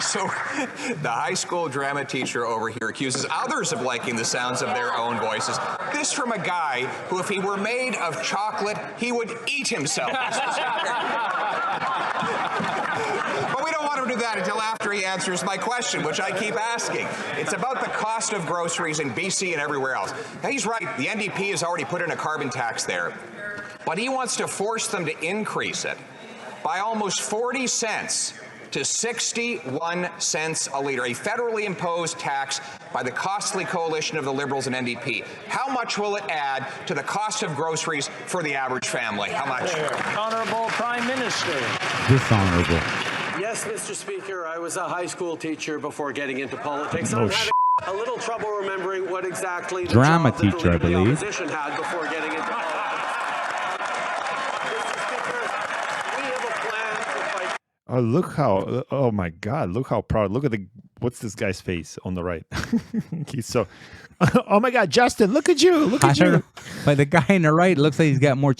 So the high school drama teacher over here accuses others of liking the sounds of their own voices. This from a guy who, if he were made of chocolate, he would eat himself. But we don't want him to do that until after he answers my question, which I keep asking. It's about the cost of groceries in BC and everywhere else. Now, he's right. The NDP has already put in a carbon tax there, but he wants to force them to increase it by almost 40 cents to 61 cents a litre, a federally imposed tax by the costly coalition of the Liberals and NDP. How much will it add to the cost of groceries for the average family? How much? Honourable Prime Minister. Dishonourable. Yes, Mr. Speaker, I was a high school teacher before getting into politics. I'm having a little trouble remembering what exactly the drama job teacher, I the believe. opposition had before getting into politics. Oh, look how, oh my God, look how proud. Look at what's this guy's face on the right? He's so, oh my God, Justin, look at you. Look at you. But the guy on the right looks like he's got more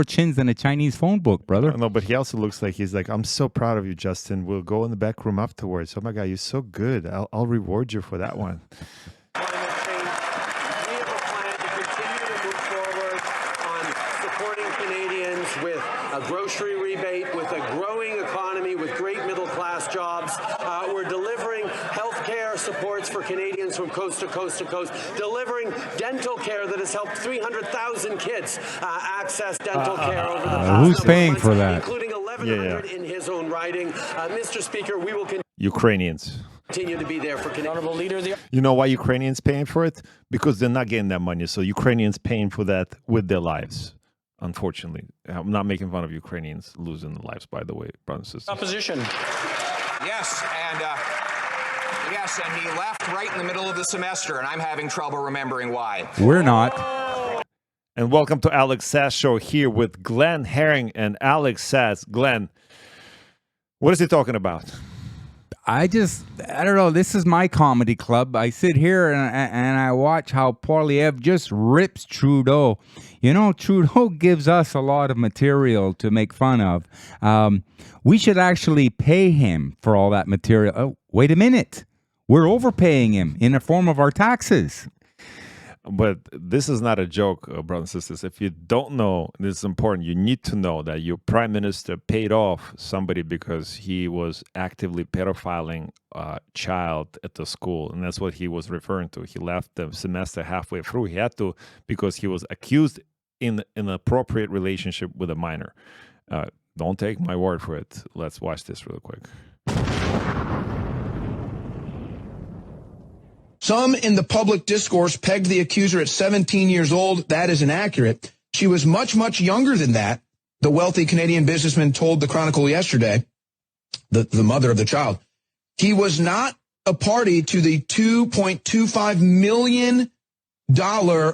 chins than a Chinese phone book, brother. No, but he also looks like he's like, I'm so proud of you, Justin. We'll go in the back room afterwards. Oh my God, you're so good. I'll reward you for that one. A grocery rebate, with a growing economy, with great middle-class jobs. We're delivering health care supports for Canadians from coast to coast to coast, delivering dental care that has helped 300,000 kids access dental care over the past who's paying months, for that? including 1,100 in his own riding. Mr. Speaker, we will Ukrainians. continue to be there for Honourable Leader. You know why Ukrainians paying for it? Because they're not getting that money. So Ukrainians paying for that with their lives. Unfortunately, I'm not making fun of Ukrainians losing their lives, by the way, brothers and sisters. Opposition. Yes, and he left right in the middle of the semester, and I'm having trouble remembering why. We're not. And welcome to Alex Sass Show here with Glenn Herring and Alex Sass. Glenn, what is he talking about? I don't know. This is my comedy club. I sit here and I watch how Poilievre just rips Trudeau. You know, Trudeau gives us a lot of material to make fun of. We should actually pay him for all that material. Oh, wait a minute. We're overpaying him in the form of our taxes. But this is not a joke, brothers and sisters. If you don't know, this is important. You need to know that your prime minister paid off somebody because he was actively pedophiling a child at the school. And that's what he was referring to. He left the semester halfway through. He had to because he was accused in an inappropriate relationship with a minor. Don't take my word for it. Let's watch this real quick. Some in the public discourse pegged the accuser at 17 years old. That is inaccurate. She was much, much younger than that, the wealthy Canadian businessman told the Chronicle yesterday, the mother of the child. He was not a party to the $2.25 million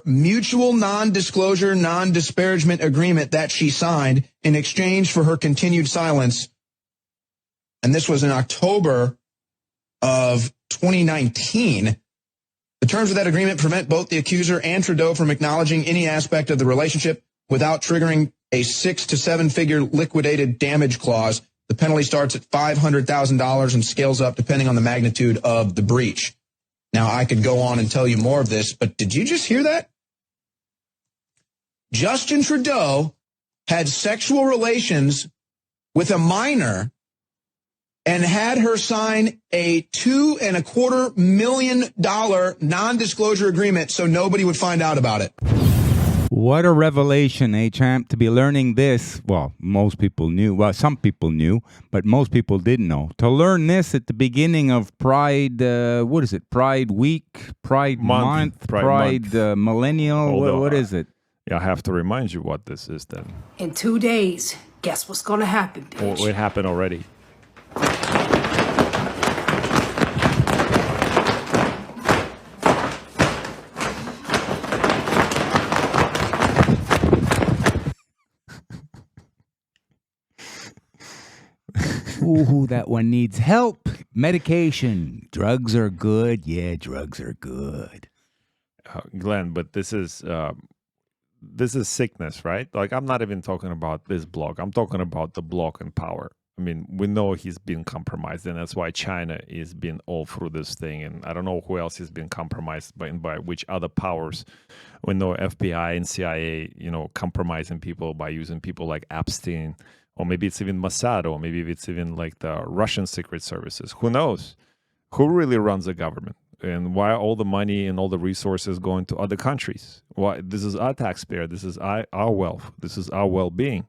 mutual non-disclosure, non-disparagement agreement that she signed in exchange for her continued silence. And this was in October of 2019. The terms of that agreement prevent both the accuser and Trudeau from acknowledging any aspect of the relationship without triggering a 6 to 7 figure liquidated damage clause. The penalty starts at $500,000 and scales up depending on the magnitude of the breach. Now, I could go on and tell you more of this, but did you just hear that? Justin Trudeau had sexual relations with a minor and had her sign a $2.25 million non-disclosure agreement so nobody would find out about it. What a revelation, champ, to be learning this. Well, most people knew. Well, some people knew, but most people didn't know. To learn this at the beginning of Pride, what is it? Pride Week, Pride Month, Pride Millennial. What is it? Yeah, I have to remind you what this is then. In 2 days, guess what's going to happen, bitch? Well, it happened already. Ooh, that one needs help. Medication. Drugs are good. Yeah, drugs are good. Glenn, but this is sickness, right? Like, I'm not even talking about this blog. I'm talking about the block in power. I mean, we know he's been compromised, and that's why China is been all through this thing. And I don't know who else has been compromised by which other powers. We know FBI and CIA, compromising people by using people like Epstein, or maybe it's even Mossad, or maybe it's even like the Russian secret services. Who knows? Who really runs the government? And why all the money and all the resources going to other countries? Why? This is our taxpayer. This is our wealth. This is our well-being.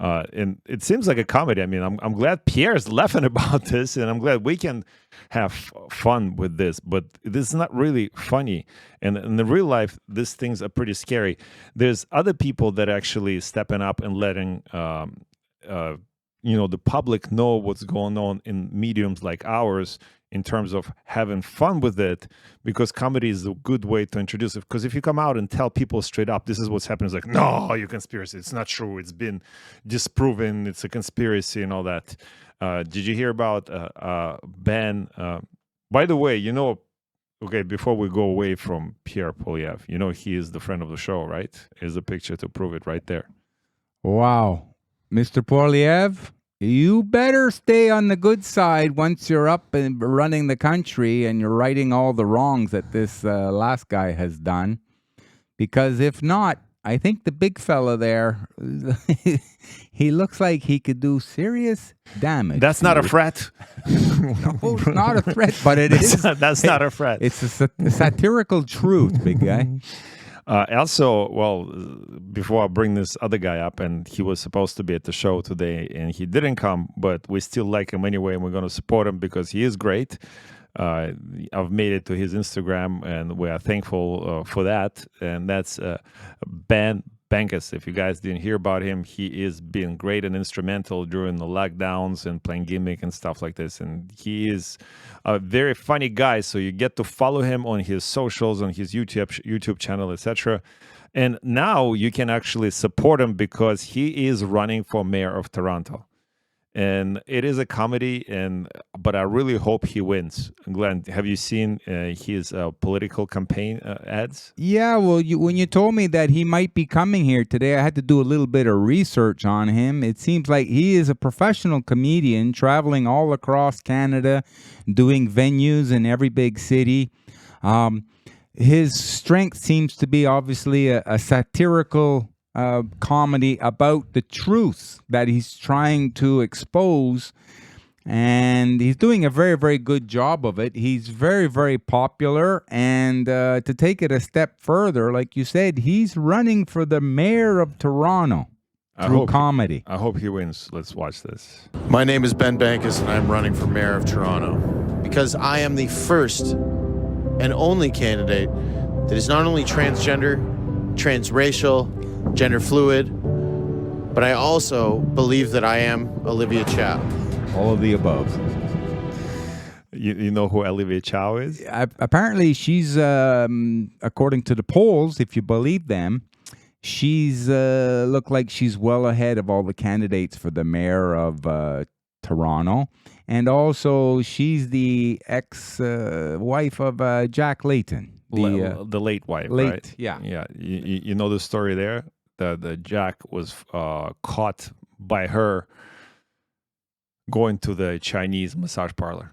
And it seems like a comedy. I mean, I'm glad Pierre's laughing about this, and I'm glad we can have fun with this. But this is not really funny. And in the real life, these things are pretty scary. There's other people that are actually stepping up and letting the public know what's going on in mediums like ours, in terms of having fun with it, because comedy is a good way to introduce it. Because if you come out and tell people straight up, this is what's happening, it's like, no, you conspiracy. It's not true. It's been disproven. It's a conspiracy and all that. Did you hear about Ban? By the way, okay, before we go away from Pierre Poilievre, he is the friend of the show, right? Here's a picture to prove it right there. Wow. Mr. Poilievre, you better stay on the good side once you're up and running the country and you're righting all the wrongs that this last guy has done. Because if not, I think the big fella there, he looks like he could do serious damage. That's not a threat. No, it's not a threat, but that's not a threat. It's a satirical truth, big guy. Also, before I bring this other guy up, and he was supposed to be at the show today, and he didn't come, but we still like him anyway, and we're going to support him because he is great. I've made it to his Instagram, and we are thankful for that. And that's Ban Bankas. If you guys didn't hear about him, he is being great and instrumental during the lockdowns and playing gimmick and stuff like this. And he is a very funny guy, so you get to follow him on his socials, on his YouTube channel, etc. And now you can actually support him because he is running for mayor of Toronto. And it is a comedy, but I really hope he wins. Glenn, have you seen his political campaign ads? Yeah, well, when you told me that he might be coming here today, I had to do a little bit of research on him. It seems like he is a professional comedian traveling all across Canada, doing venues in every big city. His strength seems to be obviously a satirical comedy about the truth that he's trying to expose, and he's doing a very, very good job of it. He's very, very popular, and to take it a step further, like you said, he's running for the mayor of Toronto through comedy. I hope he wins. Let's watch this. My name is Ban Bankas, and I'm running for mayor of Toronto because I am the first and only candidate that is not only transgender, transracial, gender fluid, but I also believe that I am Olivia Chow. All of the above. You know who Olivia Chow is? Apparently, she's, according to the polls, if you believe them, she's look like she's well ahead of all the candidates for the mayor of Toronto. And also, she's the ex-wife of Jack Layton. The late wife, right? Yeah. Yeah. You know the story there? The Jack was caught by her going to the Chinese massage parlor.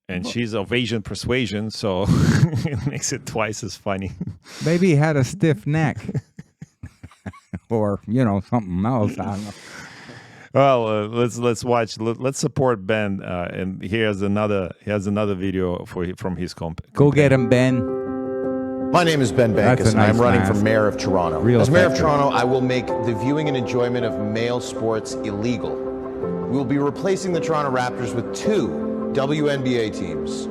And she's of Asian persuasion, so it makes it twice as funny. Maybe he had a stiff neck. Or, something else. I don't know. Well, let's watch. Let's support Ben. And he has another video from his campaign. Go get him, Ben. My name is Ban Bankas, and I'm running for mayor of Toronto. As mayor of Toronto, I will make the viewing and enjoyment of male sports illegal. We will be replacing the Toronto Raptors with two WNBA teams,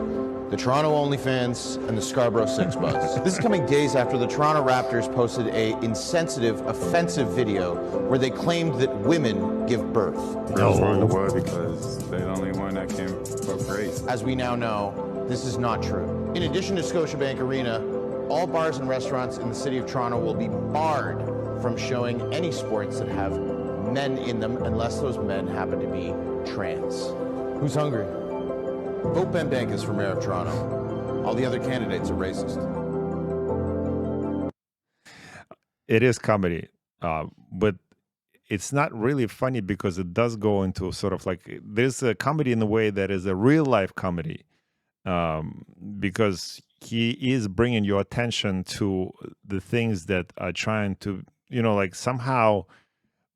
the Toronto OnlyFans and the Scarborough Six Buds. This is coming days after the Toronto Raptors posted a insensitive, offensive video where they claimed that women give birth. Girls rule the world because they're the only one that can procreate. As we now know, this is not true. In addition to Scotiabank Arena, all bars and restaurants in the city of Toronto will be barred from showing any sports that have men in them unless those men happen to be trans. Who's hungry? Vote Ban Bankas for mayor of Toronto. All the other candidates are racist. It is comedy, but it's not really funny because it does go into sort of like, there's a comedy in a way that is a real life comedy, because he is bringing your attention to the things that are trying to, like somehow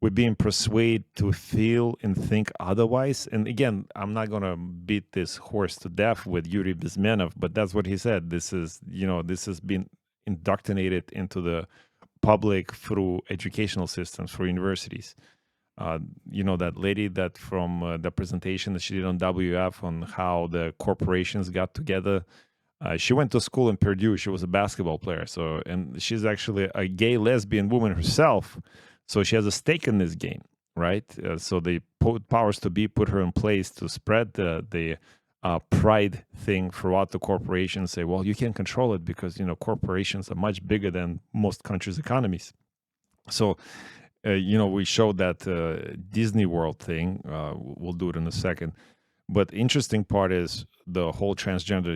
we're being persuaded to feel and think otherwise. And again, I'm not going to beat this horse to death with Yuri Bezmenov, but that's what he said. This is, this has been indoctrinated into the public through educational systems, through universities. That lady that from the presentation that she did on WF on how the corporations got together, she went to school in Purdue. She was a basketball player. And she's actually a gay lesbian woman herself. So she has a stake in this game, right? So the powers to be put her in place to spread the pride thing throughout the corporation. Say, well, you can't control it because corporations are much bigger than most countries' economies. So, we showed that Disney World thing. We'll do it in a second. But the interesting part is the whole transgender.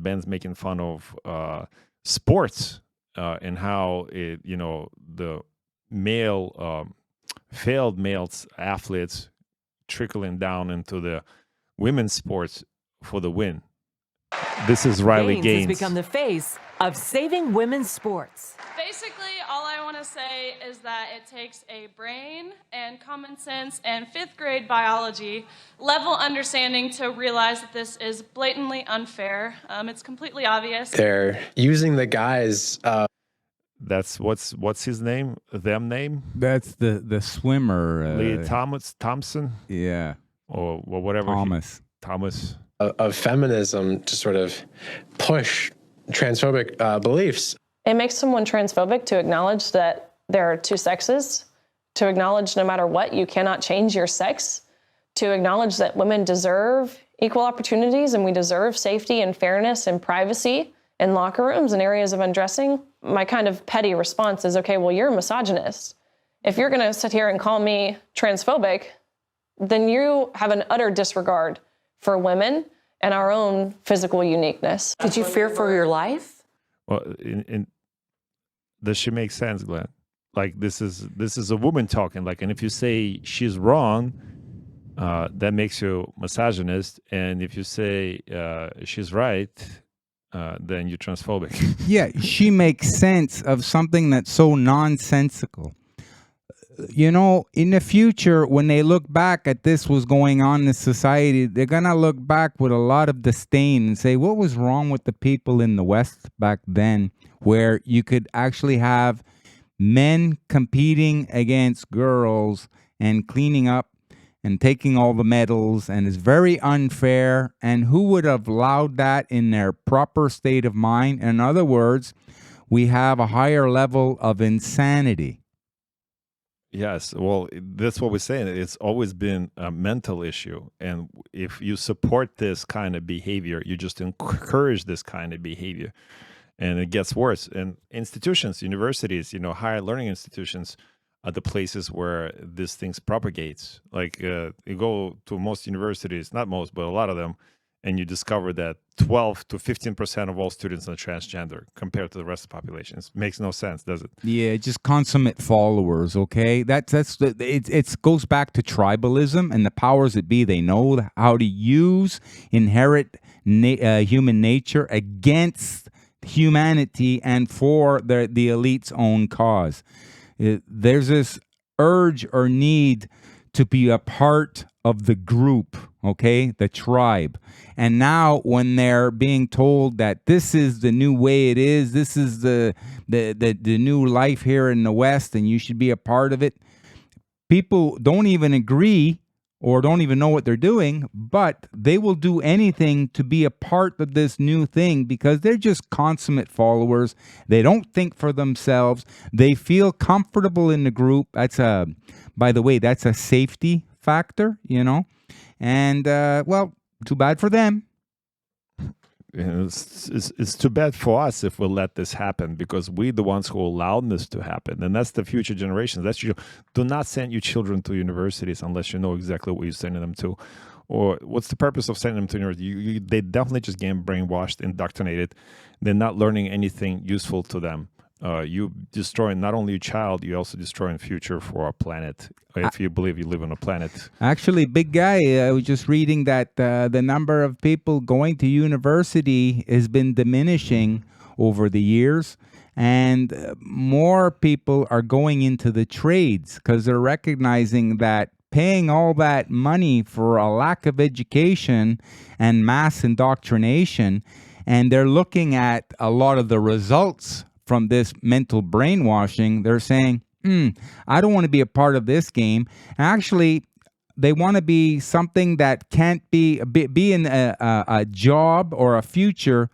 Ben's making fun of sports and how the failed male athletes trickling down into the women's sports for the win. This is Riley Gaines. Has become the face of saving women's sports. Basically, all I want to say is that it takes a brain and common sense and fifth grade biology level understanding to realize that this is blatantly unfair. It's completely obvious. They're using the guys. That's what's his name? Them name? That's the swimmer. Lee Thompson? Yeah. Or whatever. Thomas. Of feminism to sort of push transphobic beliefs. It makes someone transphobic to acknowledge that there are two sexes, to acknowledge no matter what, you cannot change your sex, to acknowledge that women deserve equal opportunities and we deserve safety and fairness and privacy in locker rooms and areas of undressing. My kind of petty response is, okay, well, you're a misogynist. If you're going to sit here and call me transphobic, then you have an utter disregard for women and our own physical uniqueness. Did you fear for your life? Well, does she make sense, Glenn? Like this is a woman talking. Like, and if you say she's wrong, that makes you misogynist, and if you say she's right, then you're transphobic. Yeah, she makes sense of something that's so nonsensical. In the future, when they look back at this was going on in the society, they're going to look back with a lot of disdain and say, what was wrong with the people in the West back then, where you could actually have men competing against girls and cleaning up and taking all the medals, and it's very unfair. And who would have allowed that in their proper state of mind? In other words, we have a higher level of insanity. Yes, well, that's what we're saying. It's always been a mental issue. And if you support this kind of behavior, you just encourage this kind of behavior. And it gets worse. And institutions, universities, higher learning institutions are the places where this things propagates. Like you go to most universities, not most, but a lot of them, and you discover that 12 to 15% of all students are transgender compared to the rest of the population. It makes no sense, does it? Yeah, just consummate followers, okay? It goes back to tribalism and the powers that be. They know how to use inherent human nature against humanity and for the elite's own cause. There's this urge or need to be a part of the group, okay, the tribe. And now when they're being told that this is the new way it is, this is the new life here in the West and you should be a part of it, people don't even agree or don't even know what they're doing, but they will do anything to be a part of this new thing because they're just consummate followers. They don't think for themselves. They feel comfortable in the group. By the way, that's a safety factor, and well, too bad for them. It's too bad for us if we let this happen because we're the ones who allowed this to happen, and that's the future generations. Do not send your children to universities unless you know exactly what you're sending them to, or what's the purpose of sending them to university? They definitely just getting brainwashed, indoctrinated. They're not learning anything useful to them. you destroying not only your child, you also destroying future for our planet. If you believe you live on a planet. Actually, big guy, I was just reading that the number of people going to university has been diminishing over the years. And more people are going into the trades because they're recognizing that paying all that money for a lack of education and mass indoctrination, and they're looking at a lot of the results from this mental brainwashing. They're saying, I don't want to be a part of this game. Actually, they want to be something that can't be in a job or a future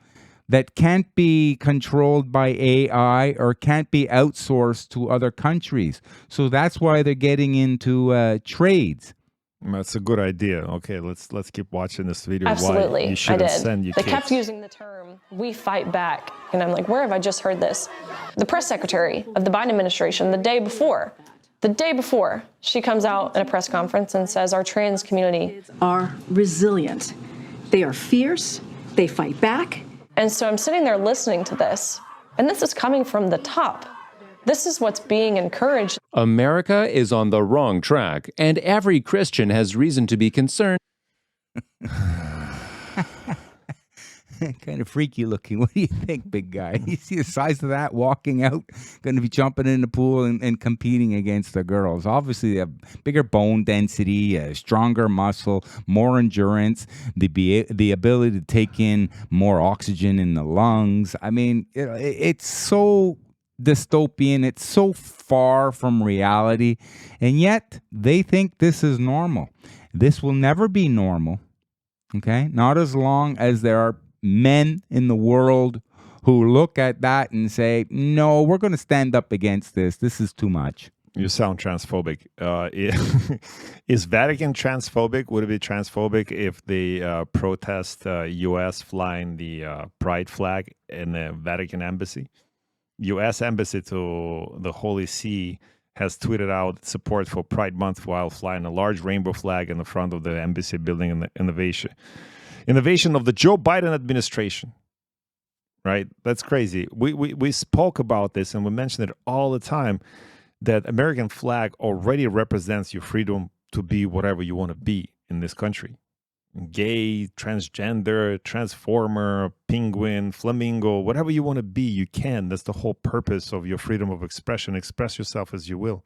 that can't be controlled by AI or can't be outsourced to other countries. So that's why they're getting into trades. That's a good idea. Okay, let's keep watching this video. Absolutely, Why you shouldn't send your They kids. kept using the term, "we fight back." And I'm like, where have I just heard this? The press secretary of the Biden administration, the day before, she comes out in a press conference and says our trans community are resilient. They are fierce. They fight back. And so I'm sitting there listening to this, and this is coming from the top. This is what's being encouraged. America is on the wrong track, and every Christian has reason to be concerned. Kind of freaky looking. What do you think, big guy? You see the size of that walking out, going to be jumping in the pool and competing against the girls. Obviously, they have bigger bone density, stronger muscle, more endurance, the ability to take in more oxygen in the lungs. I mean, it's so dystopian. It's so far from reality. And yet, they think this is normal. This will never be normal. Okay? Not as long as there are men in the world who look at that and say, no, we're going to stand up against this. This is too much. You sound transphobic. Is Vatican transphobic? Would it be transphobic if they protest U.S. flying the pride flag in the Vatican embassy? U.S. embassy to the Holy See has tweeted out support for Pride Month while flying a large rainbow flag in the front of the embassy building in the innovation of the Joe Biden administration, right? That's crazy. We spoke about this and we mentioned it all the time, that American flag already represents your freedom to be whatever you want to be in this country. Gay, transgender, transformer, penguin, flamingo, whatever you want to be, you can. That's the whole purpose of your freedom of expression. Express yourself as you will.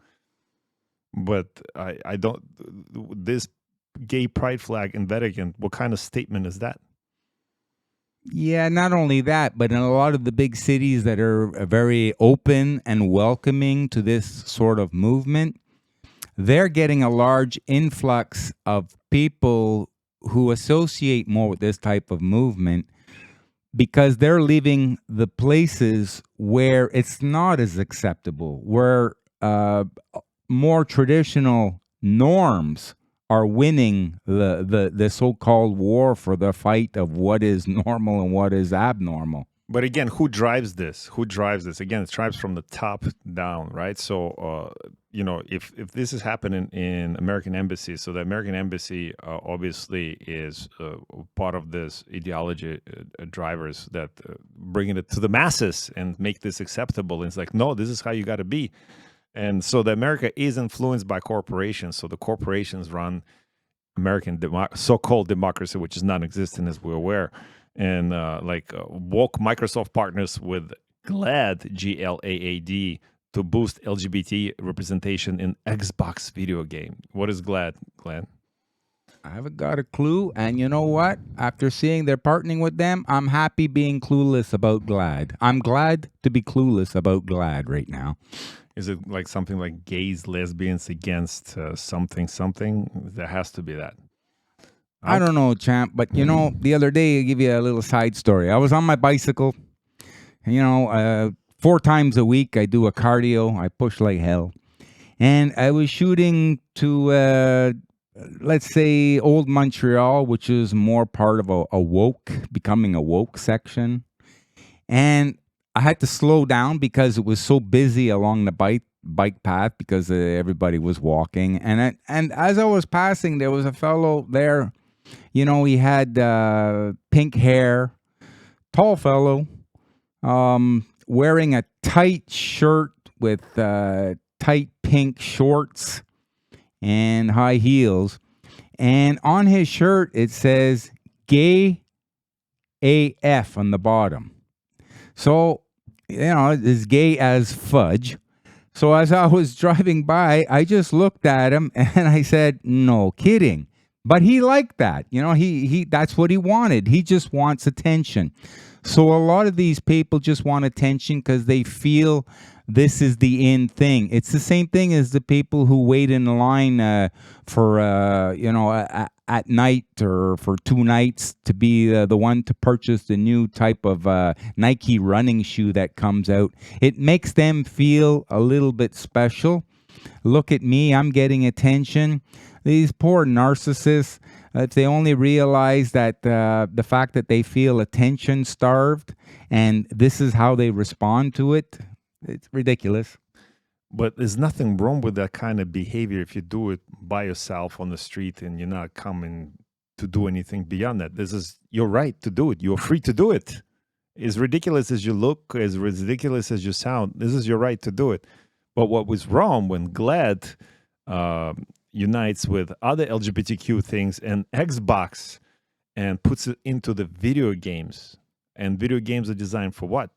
But I don't, this gay pride flag in Vatican, what kind of statement is that? Yeah, not only that, but in a lot of the big cities that are very open and welcoming to this sort of movement, they're getting a large influx of people who associate more with this type of movement because they're leaving the places where it's not as acceptable, where more traditional norms are winning the so-called war for the fight of what is normal and what is abnormal. But again, who drives this? Who drives this? Again, it drives from the top down, right? So, if this is happening in American embassy, so the American embassy obviously is part of this ideology drivers that bringing it to the masses and make this acceptable. And it's like, no, this is how you got to be. And so the America is influenced by corporations. So the corporations run American so-called democracy, which is non-existent, as we're aware. And woke Microsoft partners with Glaad, Glaad, to boost LGBT representation in Xbox video game. What is Glaad, Glenn? I haven't got a clue. And you know what? After seeing they're partnering with them, I'm happy being clueless about Glaad. I'm glad to be clueless about Glaad right now. Is it like something like gays, lesbians against something? There has to be that. I don't know, champ, but the other day, I'll give you a little side story. I was on my bicycle, 4 times a week. I do a cardio. I push like hell. And I was shooting to, let's say, Old Montreal, which is more part of becoming a woke section. And I had to slow down because it was so busy along the bike path because everybody was walking. And as I was passing, there was a fellow there. He had pink hair, tall fellow, wearing a tight shirt with tight pink shorts and high heels. And on his shirt, it says gay AF on the bottom. So, as gay as fudge. So as I was driving by, I just looked at him and I said, no kidding. But he liked that. He that's what he wanted. He just wants attention. So a lot of these people just want attention because they feel this is the in thing. It's the same thing as the people who wait in line for, at night or for 2 nights to be the one to purchase the new type of Nike running shoe that comes out. It makes them feel a little bit special. Look at me, I'm getting attention. These poor narcissists, if they only realize that the fact that they feel attention starved and this is how they respond to it, it's ridiculous. But there's nothing wrong with that kind of behavior if you do it by yourself on the street and you're not coming to do anything beyond that. This is your right to do it. You're free to do it. As ridiculous as you look, as ridiculous as you sound, this is your right to do it. But what was wrong when Glaad unites with other LGBTQ things and Xbox and puts it into the video games. And video games are designed for what?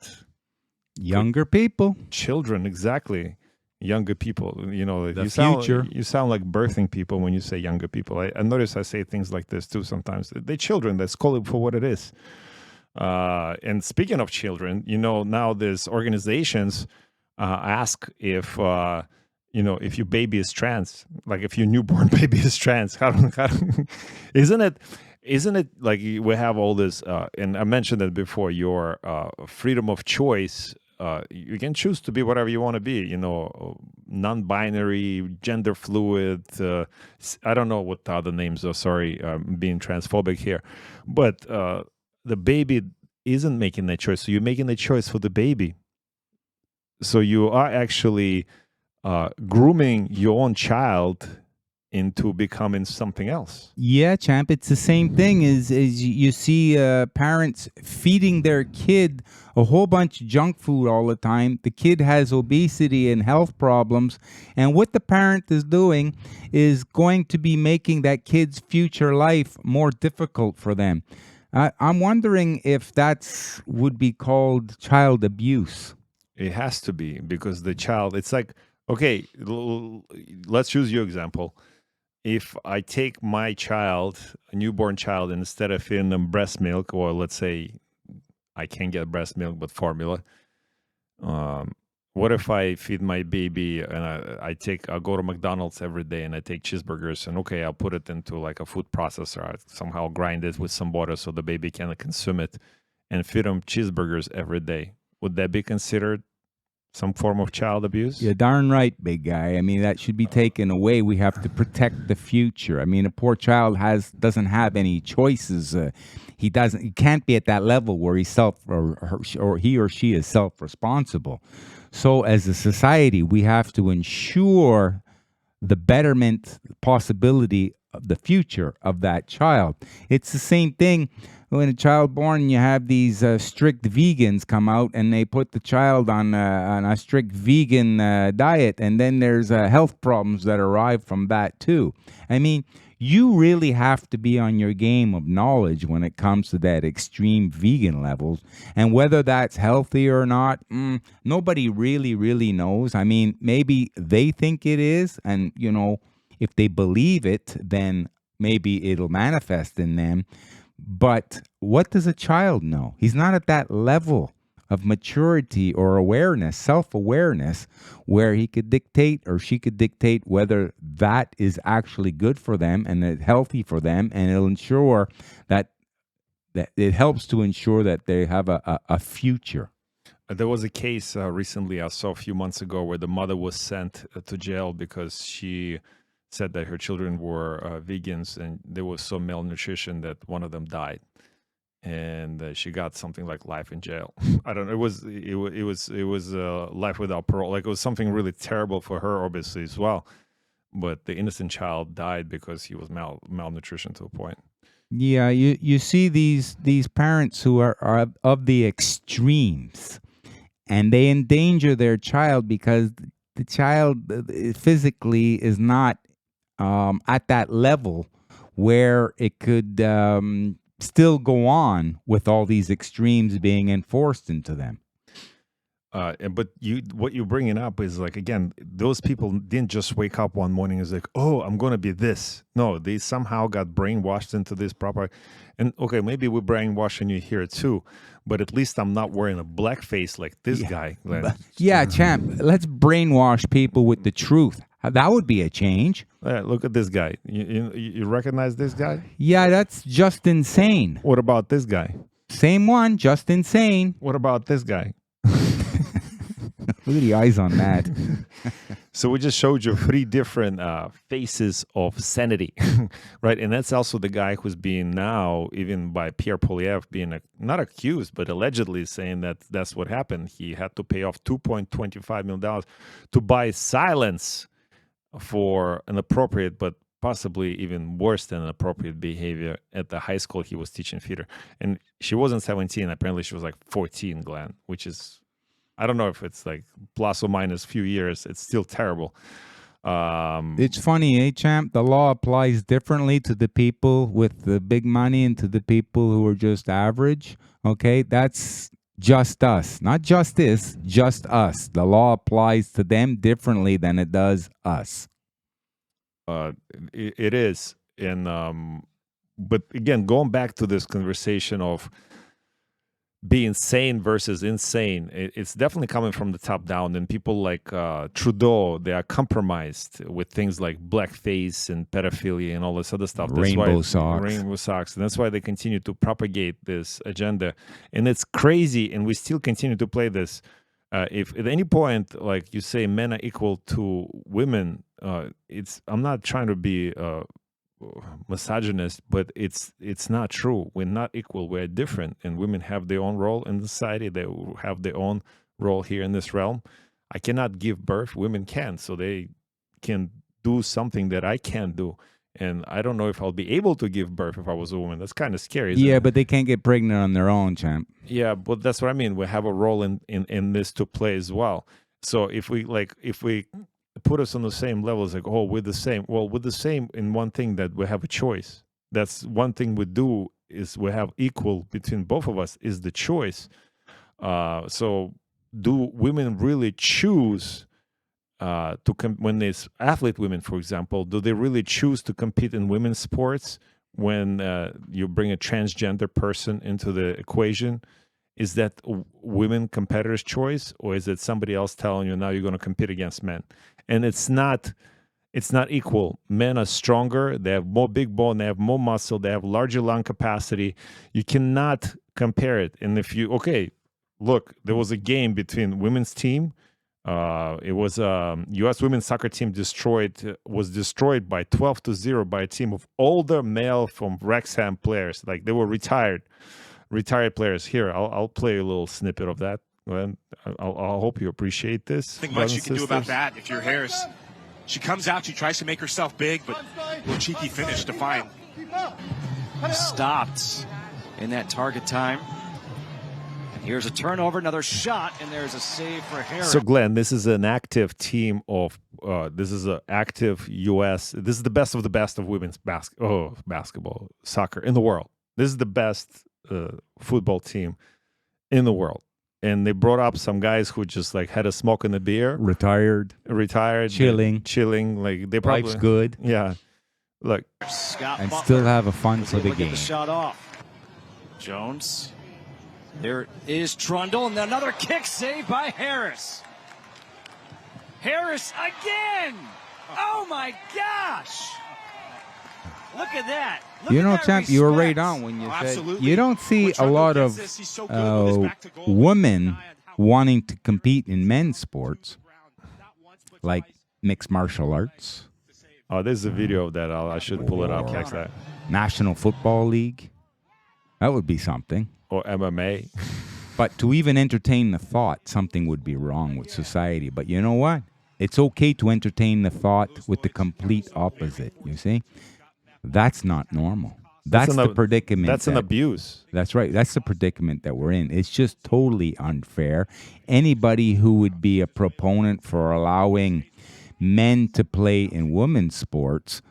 Younger people. Children, exactly. Younger people. The future. You sound like birthing people when you say younger people. I notice I say things like this too sometimes. They're children. Let's call it for what it is. And speaking of children, now there's organizations ask if your baby is trans, like if your newborn baby is trans. Isn't it like we have all this, and I mentioned it before, your freedom of choice. You can choose to be whatever you want to be, non-binary, gender fluid. I don't know what the other names are. Sorry, being transphobic here. But the baby isn't making that choice. So you're making the choice for the baby. So you are actually grooming your own child into becoming something else. Yeah, champ. It's the same thing as you see parents feeding their kid a whole bunch of junk food all the time. The kid has obesity and health problems. And what the parent is doing is going to be making that kid's future life more difficult for them. I'm wondering if that's would be called child abuse. It has to be, because the child, it's like, okay, let's use your example. If I take my child, a newborn child, and instead of feeding them breast milk, or let's say I can't get breast milk but formula, what if I feed my baby and I go to McDonald's every day and I take cheeseburgers and okay, I'll put it into like a food processor, I somehow grind it with some water so the baby can consume it, and feed them cheeseburgers every day? Would that be considered some form of child abuse? You're darn right, big guy. I mean, that should be taken away. We have to protect the future. I mean, a poor child doesn't have any choices. He can't be at that level where he's he or she is self-responsible. So as a society, we have to ensure the betterment possibility of the future of that child. It's the same thing when a child born, you have these strict vegans come out and they put the child on a strict vegan diet, and then there's health problems that arrive from that too. I mean, you really have to be on your game of knowledge when it comes to that extreme vegan levels, and whether that's healthy or not, nobody really knows. I mean, maybe they think it is, and if they believe it, then maybe it'll manifest in them. But what does a child know? He's not at that level of maturity or awareness, self-awareness, where he could dictate or she could dictate whether that is actually good for them and it's healthy for them, and it'll ensure that it helps to ensure that they have a future. There was a case recently I saw a few months ago where the mother was sent to jail because she said that her children were vegans and there was so malnutrition that one of them died, and she got something like life in jail. I don't know. It was life without parole. Like, it was something really terrible for her, obviously, as well. But the innocent child died because he was malnutrition to a point. Yeah, you see these parents who are of the extremes, and they endanger their child because the child physically is not at that level where it could still go on with all these extremes being enforced into them. But what you're bringing up is like, again, those people didn't just wake up one morning and like, oh, I'm going to be this. No, they somehow got brainwashed into this proper. And okay, maybe we're brainwashing you here too, but at least I'm not wearing a blackface like this guy. Yeah, champ, let's brainwash people with the truth. That would be a change. Look at this guy. You recognize this guy? Yeah, that's just insane. What about this guy? Same one, just insane. What about this guy? Look at the eyes on that. So we just showed you 3 different faces of sanity, right? And that's also the guy who's being now, even by Pierre Poilievre, being not accused, but allegedly saying that that's what happened. He had to pay off $2.25 million to buy silence for inappropriate, but possibly even worse than inappropriate behavior at the high school he was teaching theater. And she wasn't 17. Apparently she was like 14, Glenn, which is, I don't know if it's like plus or minus few years. It's still terrible. It's funny, champ? The law applies differently to the people with the big money and to the people who are just average. Okay, that's just us. Not justice, just us. The law applies to them differently than it does us. It is. And but again, going back to this conversation of being sane versus insane, it's definitely coming from the top down. And people like Trudeau, they are compromised with things like blackface and pedophilia and all this other stuff. Rainbow socks. And that's why they continue to propagate this agenda. And it's crazy, and we still continue to play this. If at any point, like you say, men are equal to women, I'm not trying to be misogynist, but it's not true. We're not equal. We're different, and women have their own role in society. They have their own role here in this realm. I cannot give birth. Women can, so they can do something that I can't do. And I don't know if I'll be able to give birth if I was a woman. That's kind of scary. Yeah, but they can't get pregnant on their own, champ. Yeah, but that's what I mean. We have a role in this to play as well. So if we put us on the same level, it's like, oh, we're the same. Well, we're the same in one thing, that we have a choice. That's one thing we do, is we have equal between both of us is the choice. So do women really choose when there's athlete women, for example, do they really choose to compete in women's sports when you bring a transgender person into the equation? Is that women competitors' choice, or is it somebody else telling you now you're going to compete against men? And it's not equal. Men are stronger. They have more big bone. They have more muscle. They have larger lung capacity. You cannot compare it. And if you, look, there was a game between women's team. It was U.S. women's soccer team was destroyed by 12-0 by a team of older male from Wrexham players. Like, they were retired players. Here, I'll play a little snippet of that. And I'll hope you appreciate this. I think much you can do about that if you're Harris. She comes out, she tries to make herself big, but a little cheeky finish to find. Stopped in that target time. And here's a turnover, another shot, and there's a save for Harris. So, Glenn, this is an active team of, this is an active U.S., this is the best of women's basketball, soccer in the world. This is the best football team in the world. And they brought up some guys who just like had a smoke in the beer, retired, chilling. Like, they probably, life's good. Yeah, look, and still have a fun for the game. Get the shot off. Jones. There is Trundle, and another kick saved by Harris. Harris again. Oh my gosh! Look at that. Champ, you were right on when you said you don't see a lot of women wanting to compete in men's sports, like mixed martial arts. Oh, there's a video of that. I should pull it up next time. National Football League. That would be something. Or MMA. But to even entertain the thought, something would be wrong with society. But you know what? It's okay to entertain the thought with the complete opposite, you see? That's not normal. That's the predicament. That's an abuse. That's right. That's the predicament that we're in. It's just totally unfair. Anybody who would be a proponent for allowing men to play in women's sports,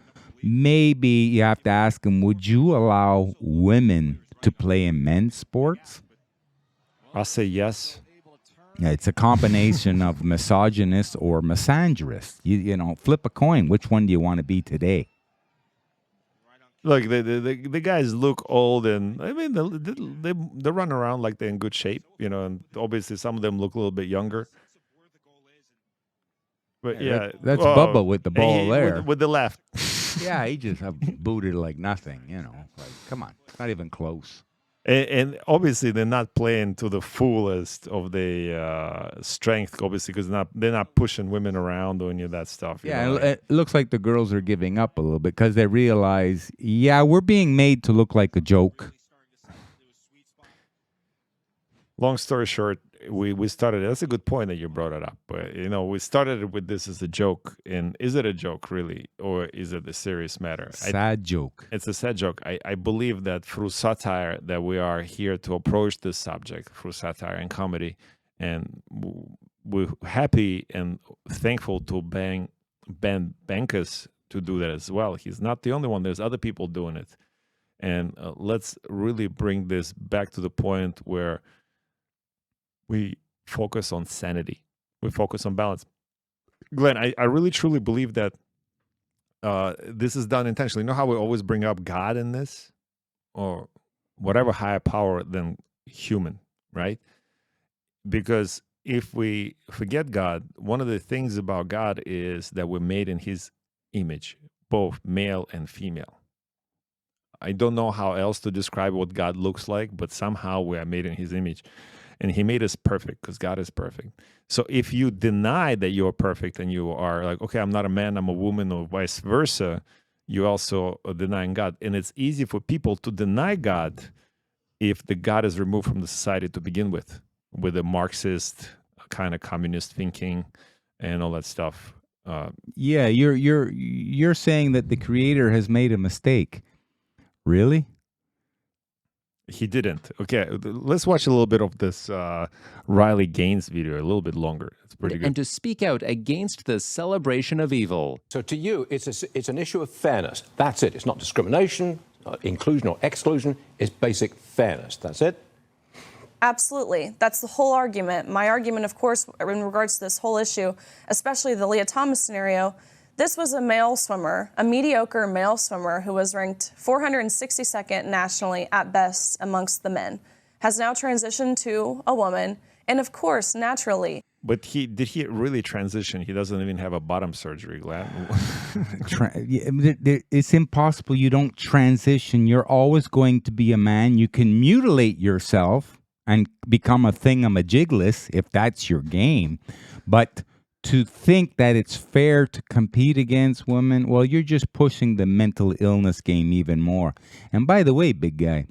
maybe you have to ask them, would you allow women to play in men's sports? I'll say yes. Yeah, it's a combination of misogynist or misandrist. You know, flip a coin. Which one do you want to be today? Look, the guys look old, and I mean they run around like they're in good shape, you know. And obviously, some of them look a little bit younger. But yeah, that's Bubba with the ball there with the left. Yeah, he just booted like nothing, you know. Like, come on, it's not even close. And obviously, they're not playing to the fullest of the strength, obviously, because they're not pushing women around or any of that stuff. Yeah, you know? It looks like the girls are giving up a little bit because they realize, yeah, we're being made to look like a joke. Long story short, we started. That's a good point that you brought it up. But you know, we started with this as a joke, and is it a joke really, or is it a serious matter? Sad joke. It's a sad joke. I believe that through satire that we are here to approach this subject through satire and comedy, and we're happy and thankful to Ban Bankas to do that as well. He's not the only one. There's other people doing it, and let's really bring this back to the point where we focus on sanity. We focus on balance. Glenn, I really truly believe that this is done intentionally. You know how we always bring up God in this? Or whatever higher power than human, right? Because if we forget God, one of the things about God is that we're made in his image, both male and female. I don't know how else to describe what God looks like, but somehow we are made in his image. And he made us perfect because God is perfect. So if you deny that you're perfect and you are like, okay, I'm not a man, I'm a woman, or vice versa, you're also denying God. And it's easy for people to deny God if the God is removed from the society to begin with a Marxist kind of communist thinking and all that stuff. Yeah, you're saying that the creator has made a mistake. Really? He didn't. Okay, let's watch a little bit of this Riley Gaines video, a little bit longer. It's pretty good. And to speak out against the celebration of evil. So to you, it's an issue of fairness. That's it. It's not discrimination, inclusion or exclusion. It's basic fairness. That's it? Absolutely. That's the whole argument. My argument, of course, in regards to this whole issue, especially the Leah Thomas scenario, this was a male swimmer, a mediocre male swimmer who was ranked 462nd nationally at best amongst the men, has now transitioned to a woman, and of course, naturally. But did he really transition? He doesn't even have a bottom surgery, Glaad. It's impossible. You don't transition. You're always going to be a man. You can mutilate yourself and become a thingamajiggless if that's your game. But to think that it's fair to compete against women, well, you're just pushing the mental illness game even more. And by the way, big guy,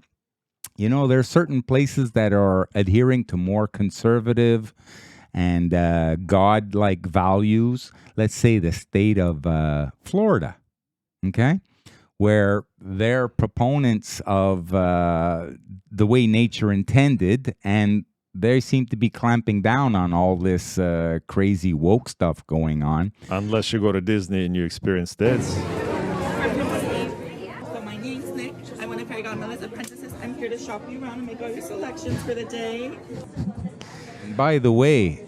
you know, there are certain places that are adhering to more conservative and God-like values. Let's say the state of Florida, okay, where they're proponents of the way nature intended, and they seem to be clamping down on all this crazy woke stuff going on. Unless you go to Disney and you experience this. So my name's Nick. I'm one of Fairy Godmother's apprentices. I'm here to shop you around and make all your selections for the day. And by the way,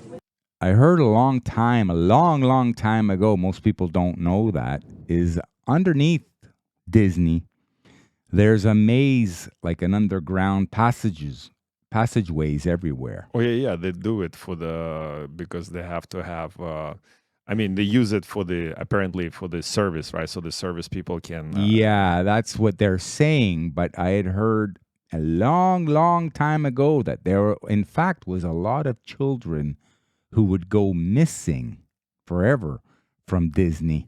I heard a long time ago, most people don't know that, is underneath Disney, there's a maze, like an underground passageways everywhere. Oh yeah, they do it because they have to have. I mean, they use it apparently for the service, right? So the service people can. Yeah, that's what they're saying. But I had heard a long time ago that there, in fact, was a lot of children who would go missing forever from Disney,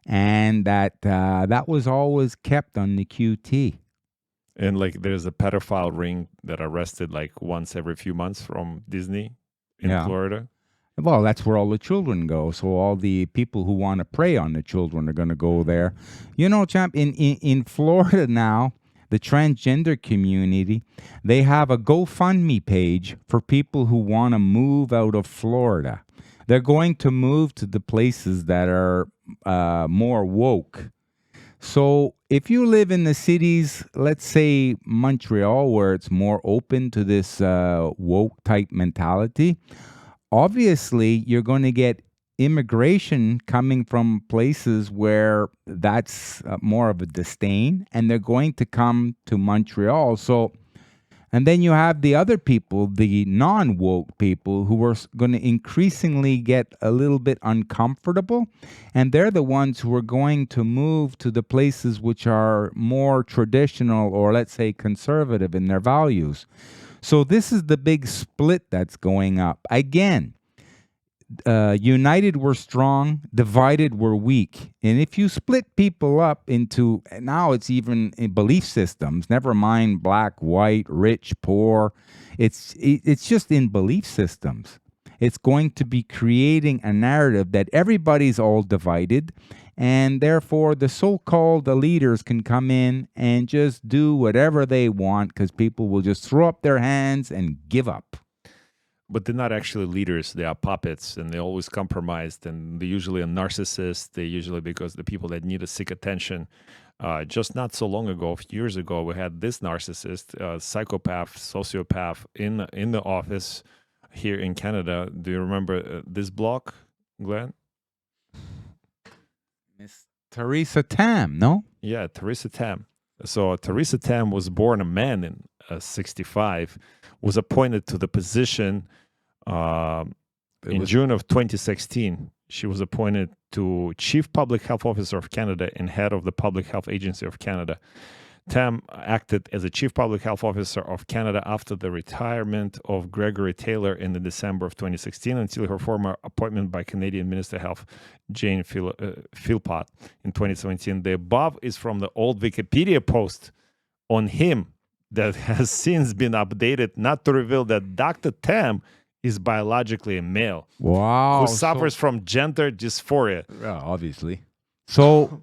and that was always kept on the QT. And like, there's a pedophile ring that arrested like once every few months from Disney in Florida. Well, that's where all the children go. So all the people who want to prey on the children are going to go there. You know, champ, in Florida now, the transgender community, they have a GoFundMe page for people who want to move out of Florida. They're going to move to the places that are more woke. So if you live in the cities, let's say Montreal, where it's more open to this woke type mentality, obviously you're going to get immigration coming from places where that's more of a disdain, and they're going to come to Montreal. So, and then you have the other people, the non-woke people, who are going to increasingly get a little bit uncomfortable, and they're the ones who are going to move to the places which are more traditional, or let's say conservative in their values. So this is the big split that's going up. Again, united we're strong, divided we're weak. And if you split people up into, now it's even in belief systems, never mind black, white, rich, poor, it's just in belief systems. It's going to be creating a narrative that everybody's all divided, and therefore the so-called leaders can come in and just do whatever they want because people will just throw up their hands and give up. But they're not actually leaders. They are puppets, and they're always compromised, and they're usually a narcissist. They're usually because the people that need to seek attention. Just not so long ago, a few years ago, we had this narcissist, psychopath, sociopath in the office here in Canada. Do you remember this block, Glenn? Miss Theresa Tam, no? Yeah, Theresa Tam. So Theresa Tam was born a man in 65, was appointed to the position in June of 2016. She was appointed to Chief Public Health Officer of Canada and head of the Public Health Agency of Canada. Tam acted as a Chief Public Health Officer of Canada after the retirement of Gregory Taylor in the December of 2016 until her former appointment by Canadian Minister of Health Jane Philpott in 2017. The above is from the old Wikipedia post on him that has since been updated, not to reveal that Dr. Tam is biologically a male. Wow. Who suffers from gender dysphoria. Obviously. So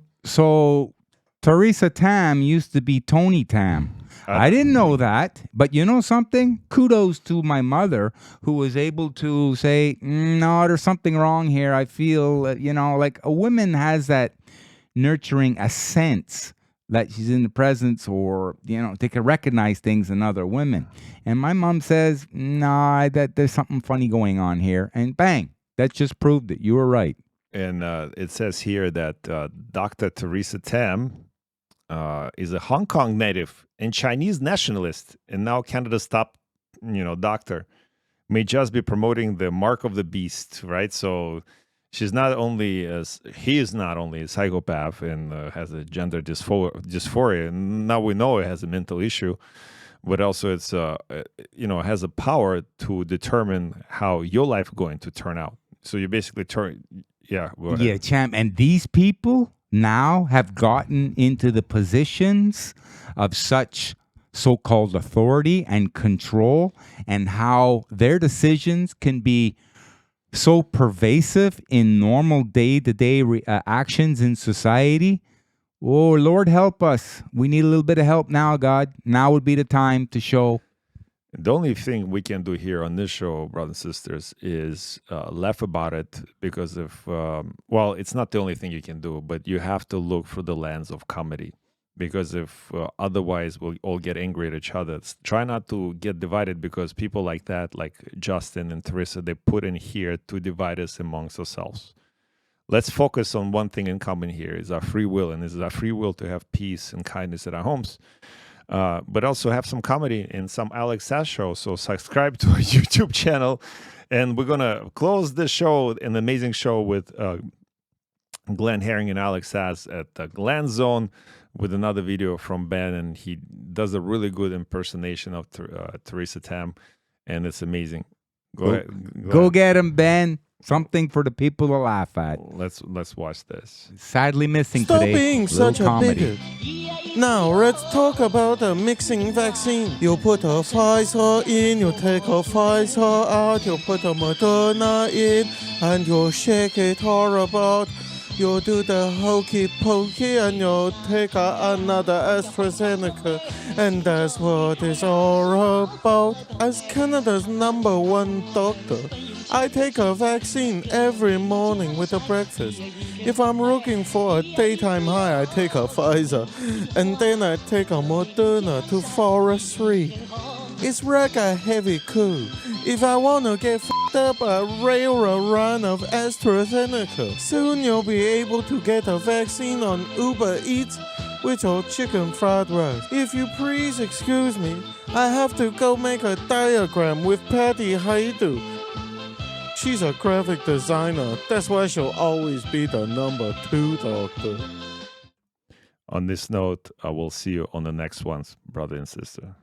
Theresa Tam used to be Tony Tam. I didn't know that, but you know something? Kudos to my mother who was able to say, no, there's something wrong here. I feel, like a woman has that nurturing a sense that she's in the presence, or, they can recognize things in other women. And my mom says, nah, that there's something funny going on here. And bang, that just proved it. You were right. And it says here that Dr. Theresa Tam is a Hong Kong native and Chinese nationalist, and now Canada's top, doctor, may just be promoting the mark of the beast, right? So he is not only a psychopath and has a gender dysphoria, and now we know it has a mental issue, but also it's has a power to determine how your life is going to turn out. So you basically go ahead. Yeah, champ, and these people now have gotten into the positions of such so-called authority and control, and how their decisions can be so pervasive in normal day-to-day actions in society. Oh, Lord help us. We need a little bit of help now, God. Now would be the time to show. The only thing we can do here on this show, brothers and sisters, is laugh about it, because it's not the only thing you can do, but you have to look through the lens of comedy, because if otherwise we'll all get angry at each other. Try not to get divided, because people like that, like Justin and Theresa, they put in here to divide us amongst ourselves. Let's focus on one thing in common here, is our free will, and this is our free will to have peace and kindness in our homes. But also have some comedy in some Alex Sass show. So subscribe to our YouTube channel. And we're going to close this show, an amazing show with Glenn Herring and Alex Sass at the Glenn Zone, with another video from Ben. And he does a really good impersonation of Theresa Tam. And it's amazing. Go ahead. Go get him, Ben. Something for the people to laugh at. Let's watch this. Sadly missing Stop today. Being such comedy. a bigot. Now let's talk about the mixing vaccine. You put a Pfizer in, you take a Pfizer out, you put a Moderna in, and you shake it all about. You'll do the hokey pokey and you'll take another AstraZeneca. And that's what it's all about. As Canada's #1 doctor, I take a vaccine every morning with a breakfast. If I'm looking for a daytime high, I take a Pfizer. And then I take a Moderna to Forest 3. It's like a heavy coup. If I want to get f***ed up, I rail a run of AstraZeneca. Soon you'll be able to get a vaccine on Uber Eats with your chicken fried rice. If you please excuse me, I have to go make a diagram with Patty Haidu. She's a graphic designer. That's why she'll always be the #2 doctor. On this note, I will see you on the next ones, brother and sister.